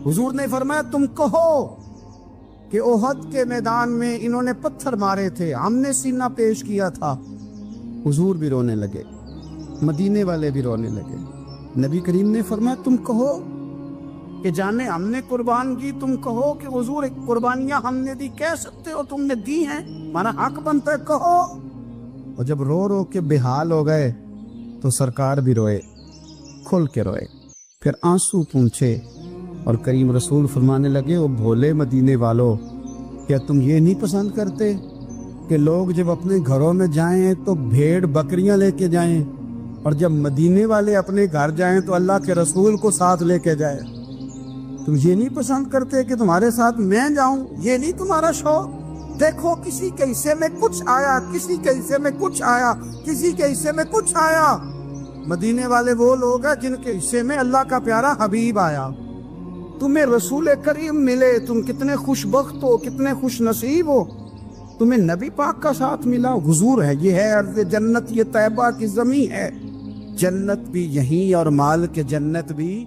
حضور نے فرمایا تم کہو کہ احد کے میدان میں انہوں نے پتھر مارے تھے، ہم نے سینہ پیش کیا تھا۔ حضور بھی رونے لگے، مدینے والے بھی رونے لگے۔ نبی کریم نے فرمایا تم کہو کہ جانے ہم نے قربان کی، تم کہو کہ حضور ایک قربانیاں ہم نے دی، کہہ سکتے ہو تم نے دی ہیں، ہمارا حق بنتا ہے کہو۔ اور جب رو کے بےحال ہو گئے تو سرکار بھی روئے، کھل کے روئے، پھر آنسو پونچھے اور کریم رسول فرمانے لگے وہ بھولے مدینے والو، کیا تم یہ نہیں پسند کرتے کہ لوگ جب اپنے گھروں میں جائیں تو بھیڑ بکریاں لے کے جائیں، اور جب مدینے والے اپنے گھر جائیں تو اللہ کے رسول کو ساتھ لے کے جائیں؟ تم یہ نہیں پسند کرتے کہ تمہارے ساتھ میں جاؤں؟ یہ نہیں تمہارا شوق دیکھو کسی کے حصے میں کچھ آیا، کسی کے حصے میں کچھ آیا، کسی کے حصے میں کچھ آیا۔ مدینے والے وہ لوگ ہیں جن کے حصے میں اللہ کا پیارا حبیب آیا۔ تمہیں رسول کریم ملے، تم کتنے خوش بخت ہو، کتنے خوش نصیب ہو، تمہیں نبی پاک کا ساتھ ملا۔ حضور ہے، یہ ہے ارض جنت، یہ طیبہ کی زمین ہے، جنت بھی یہیں اور مال کے جنت بھی